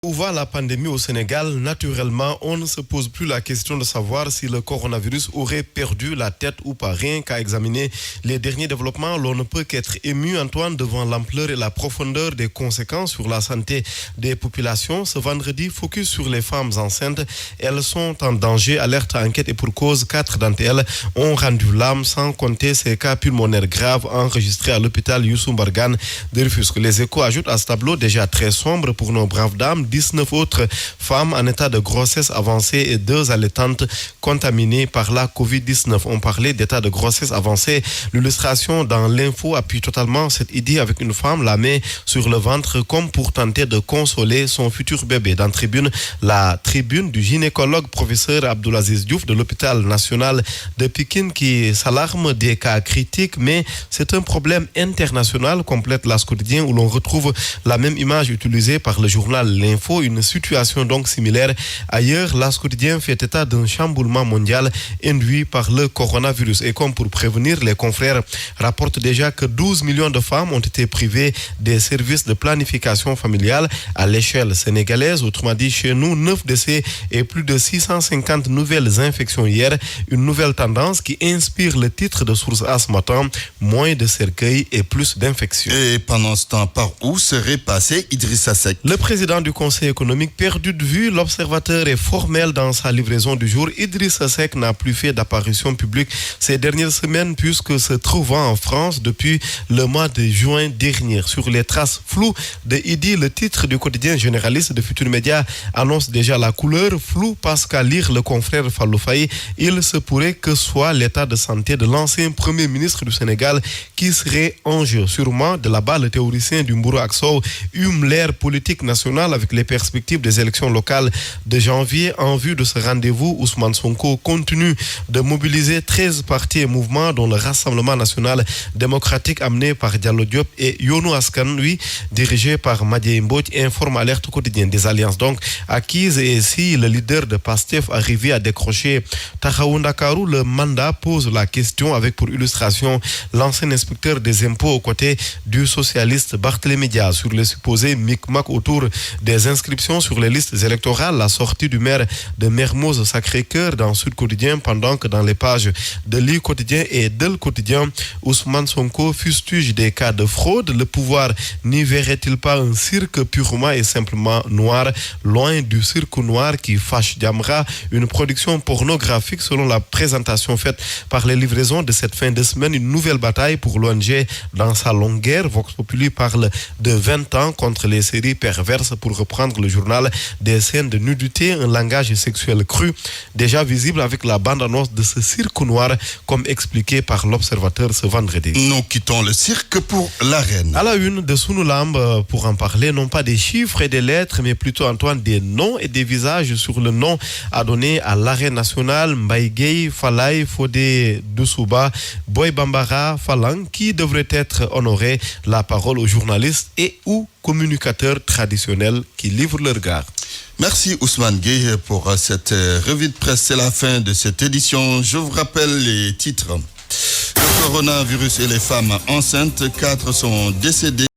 Où va la pandémie au Sénégal? Naturellement, on ne se pose plus la question de savoir si le coronavirus aurait perdu la tête ou pas. Rien qu'à examiner les derniers développements, l'on ne peut qu'être ému, Antoine, devant l'ampleur et la profondeur des conséquences sur la santé des populations. Ce vendredi, focus sur les femmes enceintes. Elles sont en danger, alerte à enquête et pour cause. 4 d'entre elles ont rendu l'âme, sans compter ces cas pulmonaires graves enregistrés à l'hôpital Youssou Mbargane de Rufisque. Les Échos ajoutent à ce tableau déjà très sombre pour nos braves dames. 19 autres femmes en état de grossesse avancée et 2 allaitantes contaminées par la COVID-19. On parlait d'état de grossesse avancée. L'illustration dans l'info appuie totalement cette idée avec une femme la main sur le ventre comme pour tenter de consoler son futur bébé. Dans la tribune du gynécologue professeur Abdoulaziz Diouf de l'hôpital national de Pikine qui s'alarme des cas critiques, mais c'est un problème international, complète l'As quotidien où l'on retrouve la même image utilisée par le journal L'Info. Une situation donc similaire ailleurs. L'As quotidien fait état d'un chamboulement mondial induit par le coronavirus. Et comme pour prévenir, les confrères rapportent déjà que 12 millions de femmes ont été privées des services de planification familiale à l'échelle sénégalaise. Autrement dit, chez nous, 9 décès et plus de 650 nouvelles infections hier. Une nouvelle tendance qui inspire le titre de Source A ce matin: moins de cercueils et plus d'infections. Et pendant ce temps, par où serait passé Idrissa Seck? Le président du Conseil économique perdu de vue. L'observateur est formel dans sa livraison du jour. Idrissa Seck n'a plus fait d'apparition publique ces dernières semaines puisque se trouvant en France depuis le mois de juin dernier. Sur les traces floues de Idi, le titre du quotidien généraliste de Futur Média annonce déjà la couleur floue parce qu'à lire le confrère Fallou Faye, il se pourrait que soit l'état de santé de l'ancien premier ministre du Sénégal qui serait en jeu. Sûrement, de là-bas, le théoricien du Mbourou Akso hume l'ère politique nationale avec les perspectives des élections locales de janvier. En vue de ce rendez-vous, Ousmane Sonko continue de mobiliser 13 partis et mouvements dont le Rassemblement national démocratique amené par Diallo Diop et Yonou Askan, lui, dirigé par Madiaye Mbodj, informe Alerte quotidienne des alliances donc acquises. Et si le leader de PASTEF arrivait à décrocher Taxawu Ndakaru, le mandat pose la question avec pour illustration l'ancien inspecteur des impôts aux côtés du socialiste Barthélémy Dias sur les supposés micmacs autour des inscriptions sur les listes électorales. La sortie du maire de Mermoz Sacré-Cœur dans Sud Quotidien, pendant que dans les pages de l'I Quotidien et d'El Quotidien, Ousmane Sonko fustige des cas de fraude. Le pouvoir n'y verrait-il pas un cirque purement et simplement noir, loin du cirque noir qui fâche Jamra, une production pornographique selon la présentation faite par les livraisons de cette fin de semaine. Une nouvelle bataille pour l'ONG dans sa longue guerre. Vox Populi parle de 20 ans contre les séries perverses, pour reprendre le journal, des scènes de nudité, un langage sexuel cru, déjà visible avec la bande-annonce de ce cirque noir, comme expliqué par l'Observateur ce vendredi. Nous quittons le cirque pour l'arène. À la une de Sunu Lamb, pour en parler, non pas des chiffres et des lettres, mais plutôt, Antoine, des noms et des visages sur le nom à donner à l'arène nationale. Mbaye Gueye, Falaye, Fodé Doussouba, Boy Bambara, Falang, qui devrait être honoré. La parole aux journalistes et ou communicateurs traditionnels qui livrent leur regard. Merci Ousmane Gueye pour cette revue de presse. C'est la fin de cette édition. Je vous rappelle les titres. Le coronavirus et les femmes enceintes, 4 sont décédés.